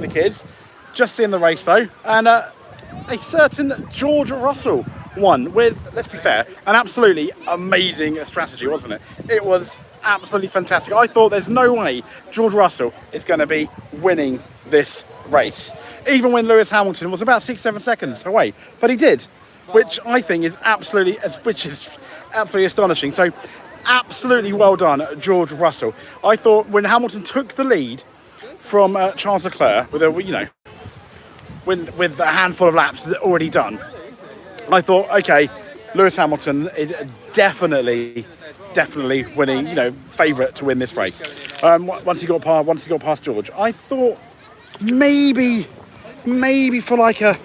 the kids, just seeing the race though, and a certain George Russell won with, let's be fair, an absolutely amazing strategy, wasn't it? It was absolutely fantastic. I thought there's no way George Russell is going to be winning this race, even when Lewis Hamilton was about 6-7 seconds away, but he did, which I think is absolutely astonishing. So absolutely well done, George Russell. I thought when Hamilton took the lead from Charles Leclerc with a handful of laps already done, I thought, okay, Lewis Hamilton is definitely winning, favourite to win this race. Once he got past George, I thought maybe for like a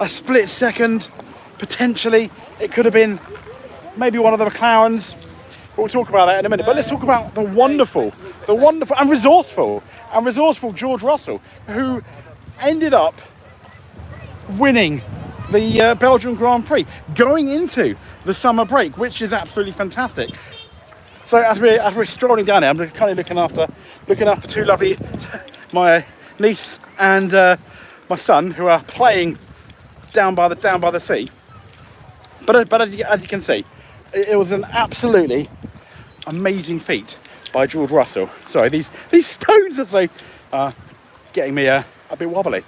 split second, potentially it could have been maybe one of the McLarens. But we'll talk about that in a minute. But let's talk about the wonderful and resourceful George Russell, who ended up winning the Belgian Grand Prix going into the summer break, which is absolutely fantastic. So as we're strolling down here, I'm kind of looking after two lovely, my niece and my son, who are playing down by the sea. But as you can see, it was an absolutely amazing feat by George Russell. Sorry, these stones are so getting me a bit wobbly.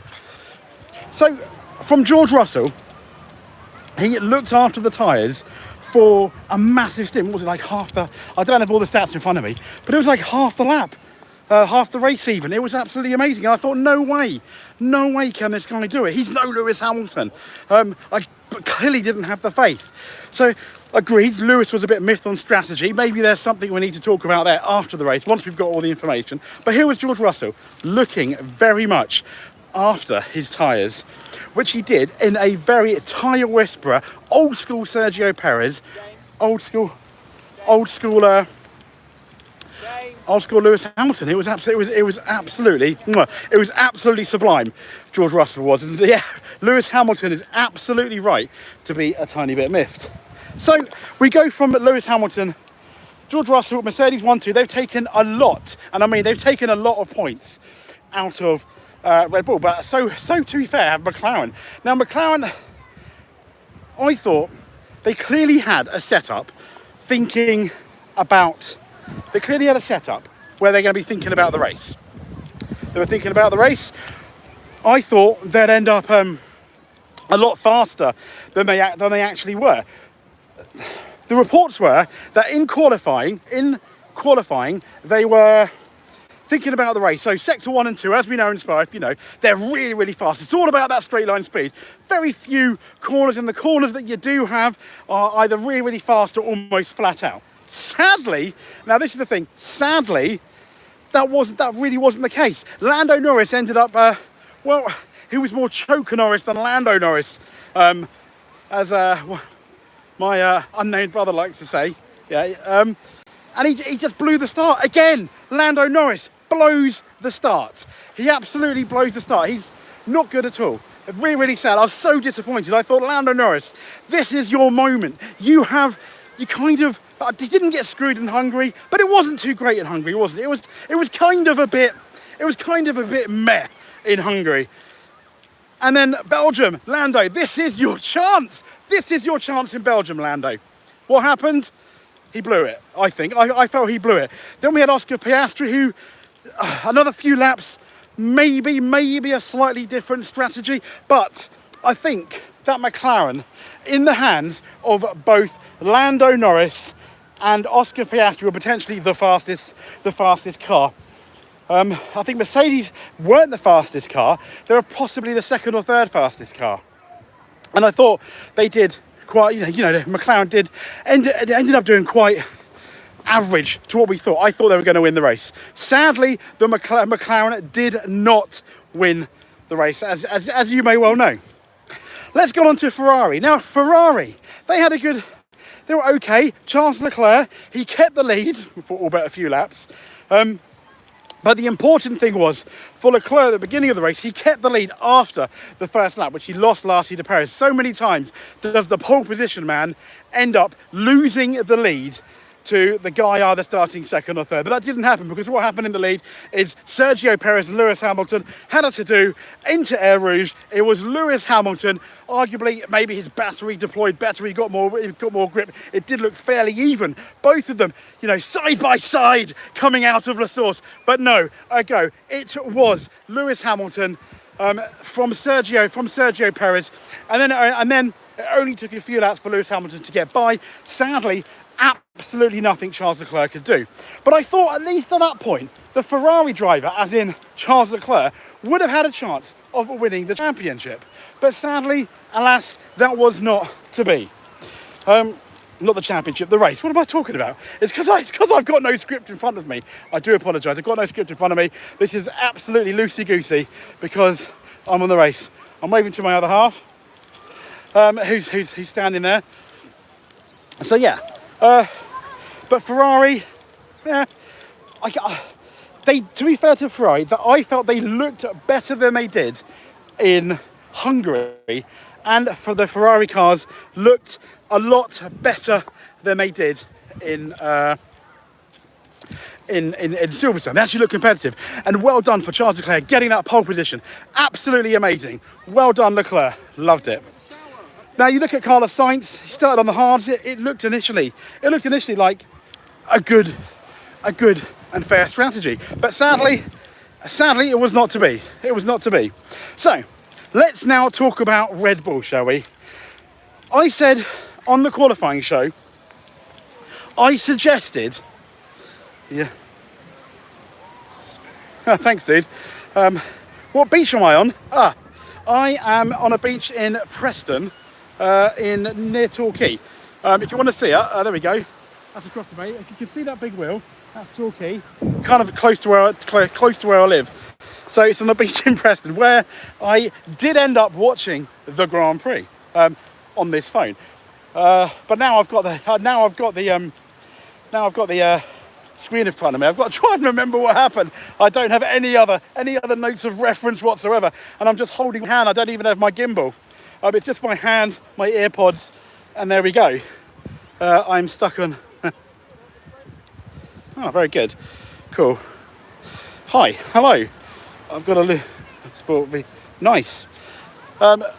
So from George Russell, he looked after the tyres for a massive stint. What was it, like I don't have all the stats in front of me, but it was like half the lap, half the race even. It was absolutely amazing. And I thought, no way can this guy do it. He's no Lewis Hamilton. I clearly didn't have the faith. So agreed, Lewis was a bit miffed on strategy. Maybe there's something we need to talk about there after the race, once we've got all the information. But here was George Russell looking very much after his tyres, which he did in a very tyre whisperer, old school Sergio Perez, old school Lewis Hamilton. It was absolutely sublime. George Russell was, and yeah, Lewis Hamilton is absolutely right to be a tiny bit miffed. So we go from Lewis Hamilton, George Russell, Mercedes 1-2. They've taken a lot, and I mean they've taken a lot of points out of Red Bull, but so to be fair, McLaren. Now McLaren, I thought they clearly had a setup where they're going to be thinking about the race. They were thinking about the race. I thought they'd end up a lot faster than they actually were. The reports were that in qualifying, they were thinking about the race. So sector 1 and 2, as we know in Spa, they're really, really fast. It's all about that straight line speed. Very few corners, and the corners that you do have are either really, really fast or almost flat out. Sadly, now this is the thing, that really wasn't the case. Lando Norris ended up, he was more Choker Norris than Lando Norris, as my unnamed brother likes to say. Yeah, and he just blew the start. Again, Lando Norris blows the start. He absolutely blows the start. He's not good at all. Really, really sad. I was so disappointed. I thought, Lando Norris, this is your moment. He didn't get screwed in Hungary, but it wasn't too great in Hungary, was it? It was kind of a bit meh in Hungary. And then Belgium, Lando, this is your chance. This is your chance in Belgium, Lando. What happened? He blew it, I think. I felt he blew it. Then we had Oscar Piastri, who, another few laps, maybe a slightly different strategy. But I think that McLaren, in the hands of both Lando Norris and Oscar Piastri, were potentially the fastest car. I think Mercedes weren't the fastest car. They were possibly the second or third fastest car. And I thought they did quite, McLaren ended up doing quite average to what we thought. I thought they were going to win the race. Sadly, the McLaren did not win the race, as you may well know. Let's go on to Ferrari. Now, Ferrari, they were okay. Charles Leclerc, he kept the lead for all but a few laps. But the important thing was, for Leclerc at the beginning of the race, he kept the lead after the first lap, which he lost lastly to Perez. So many times does the pole position man end up losing the lead to the guy either starting second or third. But that didn't happen, because what happened in the lead is Sergio Perez and Lewis Hamilton had it to do into Air Rouge. It was Lewis Hamilton, arguably maybe his battery deployed better, he got more grip. It did look fairly even. Both of them, you know, side by side coming out of La Source. But no, it was Lewis Hamilton from Sergio Perez, and then it only took a few laps for Lewis Hamilton to get by. Sadly, absolutely nothing Charles Leclerc could do. But I thought, at least at that point, the Ferrari driver, as in Charles Leclerc, would have had a chance of winning the championship. But sadly, alas, that was not to be. Not the championship, the race. What am I talking about? It's because I've got no script in front of me. I do apologise. I've got no script in front of me. This is absolutely loosey-goosey because I'm on the race. I'm waving to my other half, who's standing there. So yeah, but Ferrari, yeah, to be fair to Ferrari, that I felt they looked better than they did in Hungary, and for the Ferrari cars looked a lot better than they did in Silverstone. They actually look competitive, and well done for Charles Leclerc getting that pole position. Absolutely amazing. Well done, Leclerc. Loved it. Now you look at Carlos Sainz. He started on the hards. It looked initially like a good and fair strategy, but sadly, it was not to be. It was not to be. So let's now talk about Red Bull, shall we? I said on the qualifying show, I suggested, yeah. Oh, thanks, dude. What beach am I on? I am on a beach in Preston, near Torquay. If you want to see it, there we go. That's across the bay. If you can see that big wheel, that's Torquay. Kind of close to where I live. So it's on the beach in Preston, where I did end up watching the Grand Prix on this phone. But now I've got the screen in front of me. I've got to try and remember what happened. I don't have any other notes of reference whatsoever, and I'm just holding my hand. I don't even have my gimbal. It's just my hand, my earpods, and there we go. I'm stuck on. Oh, very good, cool. Hi, hello. I've got a sport V. Nice.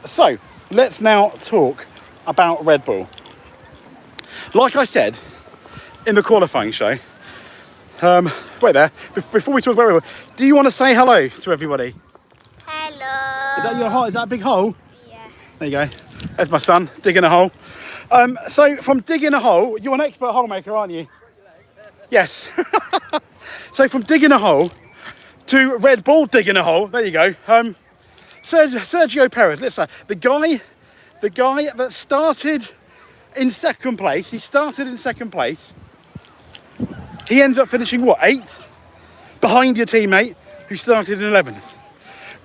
So let's now talk about Red Bull. Like I said in the qualifying show, wait there, before we talk about Red Bull, do you want to say hello to everybody? Hello. Is that your hole? Is that a big hole? Yeah. There you go. There's my son digging a hole. So from digging a hole, you're an expert hole maker, aren't you? Yes. So from digging a hole to Red Bull digging a hole, there you go. Sergio Perez, listen, the guy that started in second place, he ends up finishing what, 8th? Behind your teammate who started in 11th.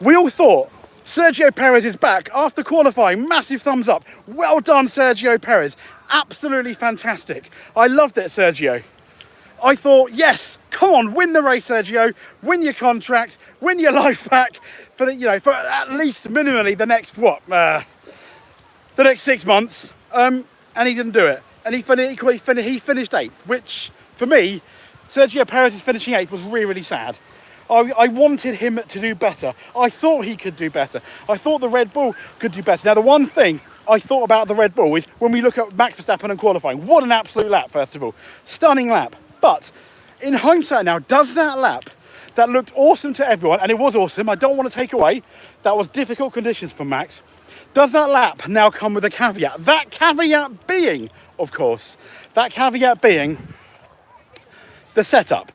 We all thought Sergio Perez is back after qualifying. Massive thumbs up. Well done, Sergio Perez. Absolutely fantastic. I loved it, Sergio. I thought, yes, come on, win the race, Sergio. Win your contract, win your life back for at least minimally the next the next 6 months. And he didn't do it. And he finished 8th, which for me, Sergio Perez's finishing 8th was really, really sad. I wanted him to do better. I thought he could do better. I thought the Red Bull could do better. Now, the one thing I thought about the Red Bull is when we look at Max Verstappen and qualifying, what an absolute lap, first of all. Stunning lap. But in hindsight now, does that lap that looked awesome to everyone, and it was awesome, I don't want to take away, that was difficult conditions for Max, does that lap now come with a caveat? That caveat being, of course, the setup.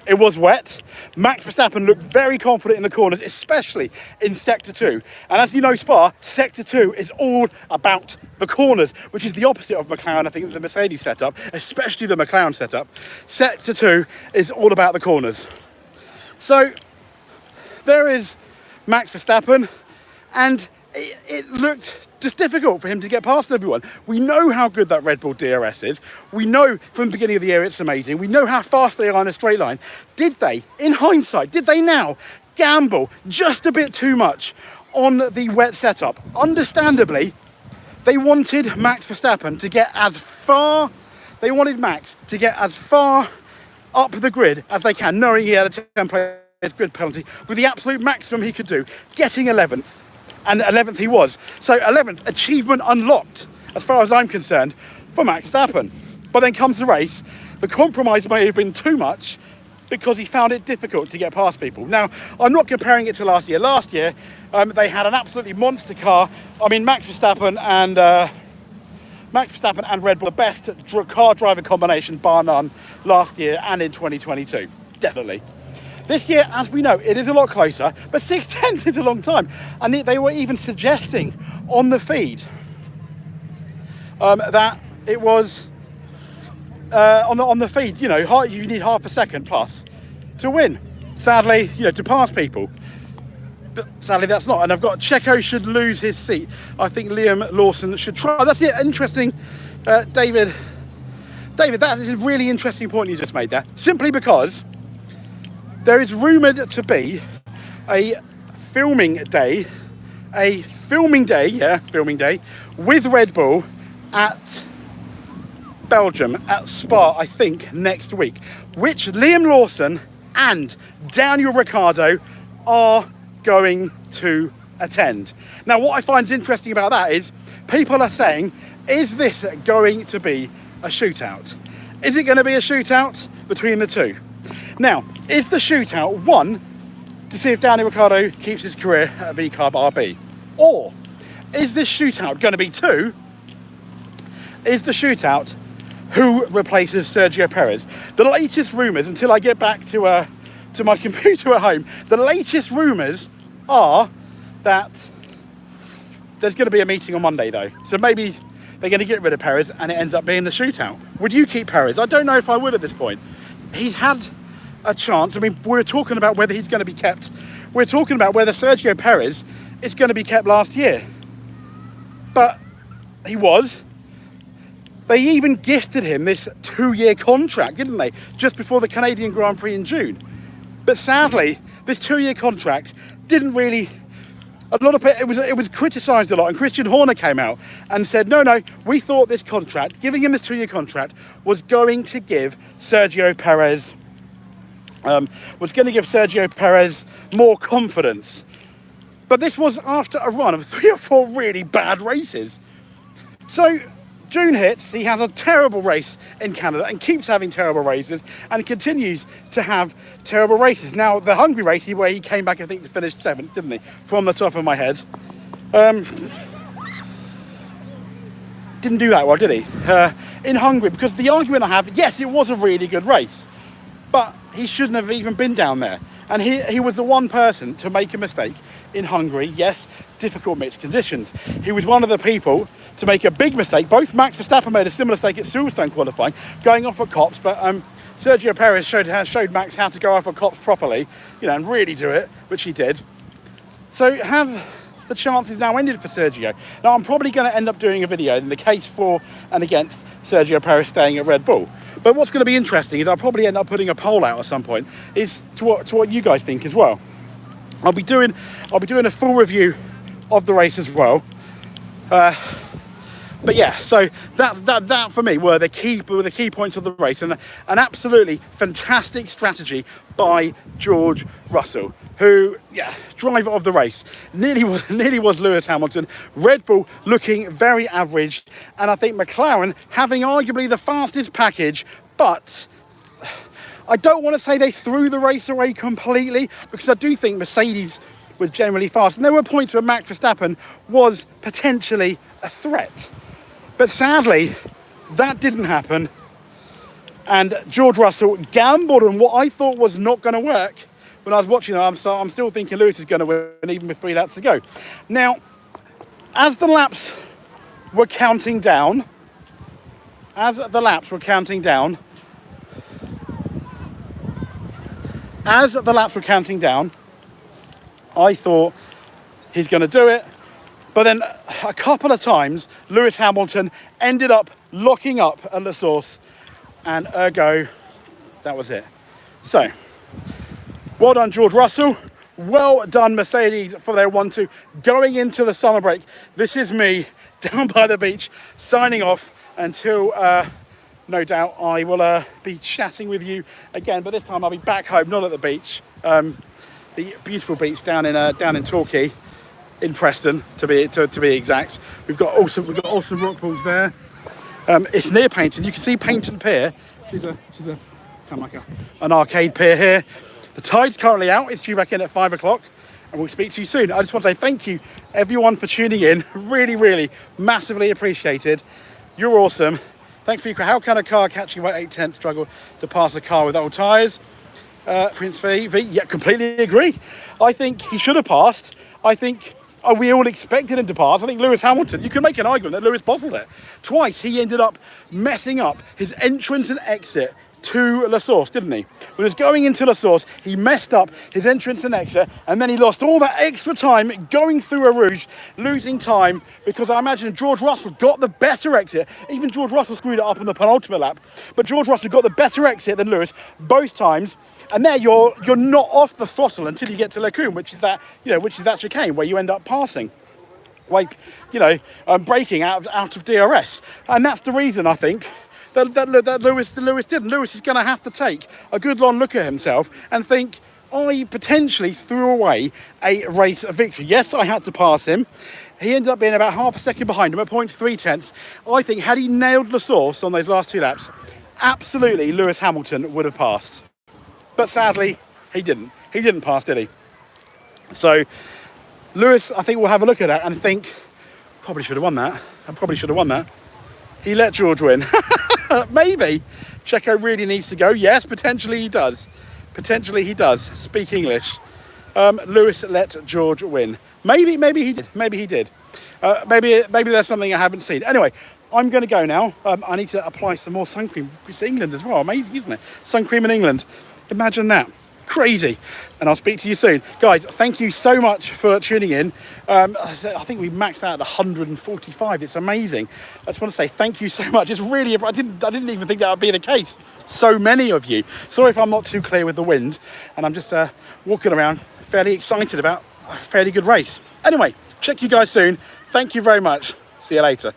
It was wet. Max Verstappen looked very confident in the corners, especially in Sector 2. And as you know, Spa, Sector 2 is all about the corners, which is the opposite of McLaren, I think, the Mercedes setup, especially the McLaren setup. Sector 2 is all about the corners. So there is Max Verstappen, and it looked just difficult for him to get past everyone. We know how good that Red Bull DRS is. We know from the beginning of the year it's amazing. We know how fast they are in a straight line. Did they, in hindsight, now gamble just a bit too much on the wet setup? Understandably, they wanted Max Verstappen to get as far They wanted Max to get as far up the grid as they can, knowing he had a 10-place grid penalty, with the absolute maximum he could do, getting 11th. And 11th he was. So 11th, achievement unlocked, as far as I'm concerned, for Max Verstappen. But then comes the race. The compromise may have been too much because he found it difficult to get past people. Now, I'm not comparing it to last year. Last year, they had an absolutely monster car. I mean, Max Verstappen and Red Bull, the best car driver combination, bar none, last year and in 2022. Definitely. This year, as we know, it is a lot closer, but 6/10 is a long time. And they were even suggesting on the feed that it was on the feed, you know, you need half a second plus to win. Sadly, you know, to pass people. But sadly, that's not. And I've got Checo should lose his seat. I think Liam Lawson should try. That's interesting, David. David, that is a really interesting point you just made there. Simply because there is rumoured to be a filming day with Red Bull at Belgium, at Spa, I think, next week, which Liam Lawson and Daniel Ricciardo are going to attend. Now, what I find interesting about that is people are saying, is this going to be a shootout? Is it going to be a shootout between the two? Now, is the shootout, one, to see if Daniel Ricciardo keeps his career at VCarb RB? Or is this shootout going to be two? Is the shootout who replaces Sergio Perez? The latest rumours, until I get back to my computer at home, the latest rumours are that there's going to be a meeting on Monday, though. So maybe they're going to get rid of Perez and it ends up being the shootout. Would you keep Perez? I don't know if I would at this point. He's had a chance. I mean, we're talking about whether he's going to be kept. We're talking about whether Sergio Perez is going to be kept last year. But he was. They even gifted him this 2-year contract, didn't they? Just before the Canadian Grand Prix in June. But sadly, this 2-year contract didn't really... It was criticised a lot, and Christian Horner came out and said, no, we thought this contract, giving him this 2-year contract, was going to give Sergio Perez more confidence. But this was after a run of 3 or 4 really bad races. So June hits, he has a terrible race in Canada and keeps having terrible races and continues to have terrible races. Now, the Hungary race, where he came back, I think, to finish 7th, didn't he? From the top of my head. Didn't do that well, did he? In Hungary, because the argument I have, yes, it was a really good race, but he shouldn't have even been down there. And he was the one person to make a mistake in Hungary. Yes, difficult mixed conditions. He was one of the people to make a big mistake. Both Max Verstappen made a similar mistake at Silverstone qualifying, going off at Copse, but Sergio Perez showed Max how to go off at Copse properly, you know, and really do it, which he did. So have the chances now ended for Sergio? Now, I'm probably going to end up doing a video in the case for and against Sergio Perez staying at Red Bull. But what's going to be interesting is I'll probably end up putting a poll out at some point is to what you guys think as well. I'll be doing a full review of the race as well. But yeah, so that for me were the key points of the race, and an absolutely fantastic strategy by George Russell, who, driver of the race, nearly was Lewis Hamilton. Red Bull looking very average, and I think McLaren having arguably the fastest package, but I don't want to say they threw the race away completely, because I do think Mercedes were generally fast, and there were points where Max Verstappen was potentially a threat. But sadly, that didn't happen, and George Russell gambled on what I thought was not going to work. When I was watching that, I'm still thinking Lewis is going to win, even with 3 laps to go. Now, as the laps were counting down, I thought he's going to do it. But then a couple of times, Lewis Hamilton ended up locking up at the source, and ergo, that was it. So, well done, George Russell. Well done, Mercedes, for their 1-2. Going into the summer break, this is me down by the beach, signing off until no doubt I will be chatting with you again, but this time I'll be back home, not at the beach. The beautiful beach down in Torquay, in Preston to be exact. We've got awesome rock pools there. It's near Paynton. You can see Paynton Pier. She's kind of like an arcade pier here. The tide's currently out. It's due back in at 5 o'clock, and we'll speak to you soon. I just want to say thank you, everyone, for tuning in. Really, really, massively appreciated. You're awesome. Thanks for your. How can a car catching by 8/10 struggle to pass a car with old tyres? Prince V, yeah, completely agree. I think he should have passed. I think we all expected him to pass. I think Lewis Hamilton, you can make an argument that Lewis bottled it. Twice he ended up messing up his entrance and exit to La Source, didn't he? When he was going into La Source, he messed up his entrance and exit, and then he lost all that extra time going through a Rouge, losing time, because I imagine George Russell got the better exit. Even George Russell screwed it up on the penultimate lap, but George Russell got the better exit than Lewis both times. And there you're not off the throttle until you get to Lecombe, which is that chicane where you end up passing, like braking out of DRS, and that's the reason I think that Lewis didn't. Lewis is going to have to take a good long look at himself and think, I potentially threw away a race victory. Yes, I had to pass him. He ended up being about half a second behind him at 0.3. I think had he nailed La Source on those last 2 laps, absolutely Lewis Hamilton would have passed. But sadly, he didn't. He didn't pass, did he? So Lewis, I think, will have a look at that and think, probably should have won that. He let George win. Maybe. Checo really needs to go. Yes, potentially he does. Speak English. Lewis let George win. Maybe he did. Maybe there's something I haven't seen. Anyway, I'm going to go now. I need to apply some more sun cream. It's England as well. Amazing, isn't it? Sun cream in England. Imagine that. Crazy. And I'll speak to you soon. Guys, thank you so much for tuning in. I think we maxed out at 145. It's amazing. I just want to say thank you so much. It's really, I didn't even think that would be the case. So many of you. Sorry if I'm not too clear with the wind, and I'm just walking around fairly excited about a fairly good race. Anyway, check you guys soon. Thank you very much. See you later.